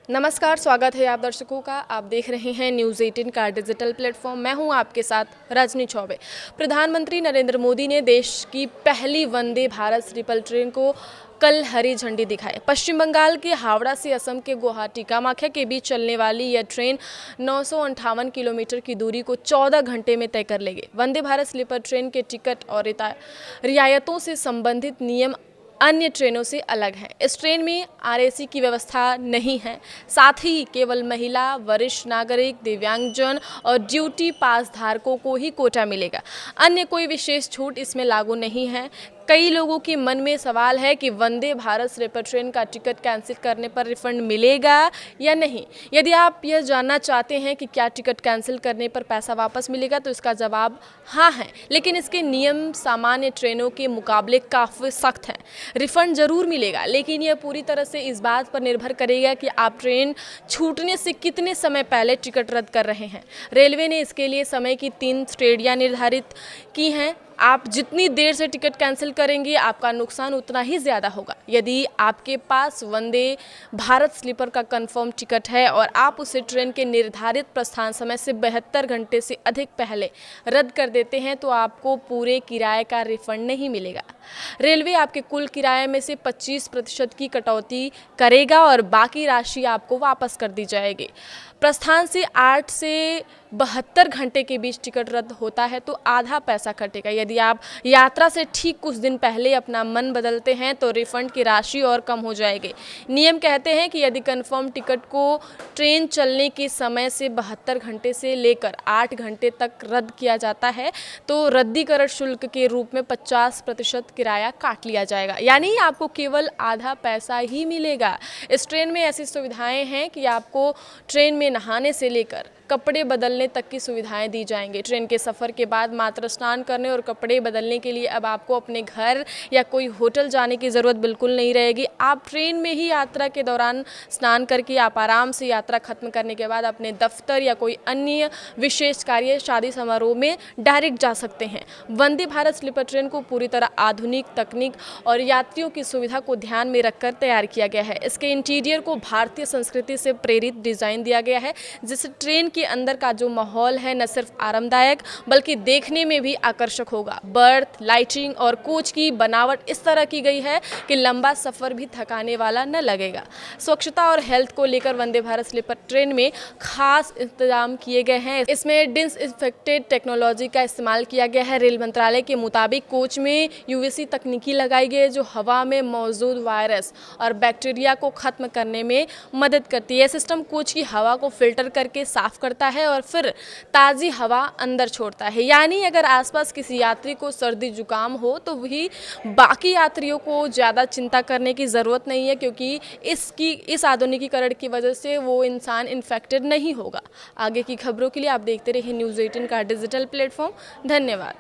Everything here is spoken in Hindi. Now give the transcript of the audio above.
नमस्कार, स्वागत है आप दर्शकों का। आप देख रहे हैं न्यूज़ 18 का डिजिटल प्लेटफॉर्म। मैं हूं आपके साथ रजनी चौबे। प्रधानमंत्री नरेंद्र मोदी ने देश की पहली वंदे भारत स्लीपर ट्रेन को कल हरी झंडी दिखाई। पश्चिम बंगाल के हावड़ा से असम के गुवाहाटी कामाख्या के बीच चलने वाली यह ट्रेन 958 किलोमीटर की दूरी को 14 घंटे में तय कर लेगी। वंदे भारत स्लीपर ट्रेन के टिकट और रियायतों से संबंधित नियम अन्य ट्रेनों से अलग है। इस ट्रेन में आरएसी की व्यवस्था नहीं है। साथ ही केवल महिला, वरिष्ठ नागरिक, दिव्यांगजन और ड्यूटी पास धारकों को ही कोटा मिलेगा। अन्य कोई विशेष छूट इसमें लागू नहीं है। कई लोगों के मन में सवाल है कि वंदे भारत स्लीपर ट्रेन का टिकट कैंसिल करने पर रिफंड मिलेगा या नहीं। यदि आप यह जानना चाहते हैं कि क्या टिकट कैंसिल करने पर पैसा वापस मिलेगा, तो इसका जवाब हाँ है, लेकिन इसके नियम सामान्य ट्रेनों के मुकाबले काफ़ी सख्त हैं। रिफंड जरूर मिलेगा, लेकिन यह पूरी तरह से इस बात पर निर्भर करेगा कि आप ट्रेन छूटने से कितने समय पहले टिकट रद्द कर रहे हैं। रेलवे ने इसके लिए समय की 3 श्रेणियां निर्धारित की हैं। आप जितनी देर से टिकट कैंसिल करेंगे, आपका नुकसान उतना ही ज़्यादा होगा। यदि आपके पास वंदे भारत स्लीपर का कंफर्म टिकट है और आप उसे ट्रेन के निर्धारित प्रस्थान समय से 72 घंटे से अधिक पहले रद्द कर देते हैं, तो आपको पूरे किराए का रिफंड नहीं मिलेगा। रेलवे आपके कुल किराए में से 25% की कटौती करेगा और बाकी राशि आपको वापस कर दी जाएगी। प्रस्थान से 8 से 72 घंटे के बीच टिकट रद्द होता है तो आधा पैसा कटेगा। यदि आप यात्रा से ठीक कुछ दिन पहले अपना मन बदलते हैं तो रिफंड की राशि और कम हो जाएगी। नियम कहते हैं कि यदि कंफर्म टिकट को ट्रेन चलने के समय से 72 घंटे से लेकर 8 घंटे तक रद्द किया जाता है, तो रद्दीकरण शुल्क के रूप में 50% किराया काट लिया जाएगा, यानी आपको केवल आधा पैसा ही मिलेगा। इस ट्रेन में ऐसी सुविधाएं हैं कि आपको ट्रेन में नहाने से लेकर कपड़े बदलने तक की सुविधाएं दी जाएंगी। ट्रेन के सफ़र के बाद मात्र स्नान करने और कपड़े बदलने के लिए अब आपको अपने घर या कोई होटल जाने की ज़रूरत बिल्कुल नहीं रहेगी। आप ट्रेन में ही यात्रा के दौरान स्नान करके आप आराम से यात्रा खत्म करने के बाद अपने दफ्तर या कोई अन्य विशेष कार्य, शादी समारोह में डायरेक्ट जा सकते हैं। वंदे भारत स्लीपर ट्रेन को पूरी तरह आधुनिक तकनीक और यात्रियों की सुविधा को ध्यान में रखकर तैयार किया गया है। इसके इंटीरियर को भारतीय संस्कृति से प्रेरित डिज़ाइन दिया गया है, जिससे ट्रेन के अंदर का जो माहौल है न सिर्फ आरामदायक बल्कि देखने में भी आकर्षक होगा। बर्थ, लाइटिंग और कोच की बनावट इस तरह की गई है कि लंबा सफर भी थकाने वाला न लगेगा। स्वच्छता और हेल्थ को लेकर वंदे भारत स्लीपर ट्रेन में खास इंतजाम किए गए हैं। इसमें डिसइंफेक्टेड टेक्नोलॉजी का इस्तेमाल किया गया है। रेल मंत्रालय के मुताबिक कोच में यूवीसी तकनीकी लगाई गई है, जो हवा में मौजूद वायरस और बैक्टीरिया को खत्म करने में मदद करती है। यह सिस्टम कोच की हवा को फिल्टर करके साफ करता है और फिर ताज़ी हवा अंदर छोड़ता है। यानी अगर आसपास किसी यात्री को सर्दी जुकाम हो तो वही बाकी यात्रियों को ज़्यादा चिंता करने की ज़रूरत नहीं है, क्योंकि इस आधुनिकीकरण की वजह से वो इंसान इन्फेक्टेड नहीं होगा। आगे की खबरों के लिए आप देखते रहिए न्यूज़ 18 का डिजिटल प्लेटफॉर्म। धन्यवाद।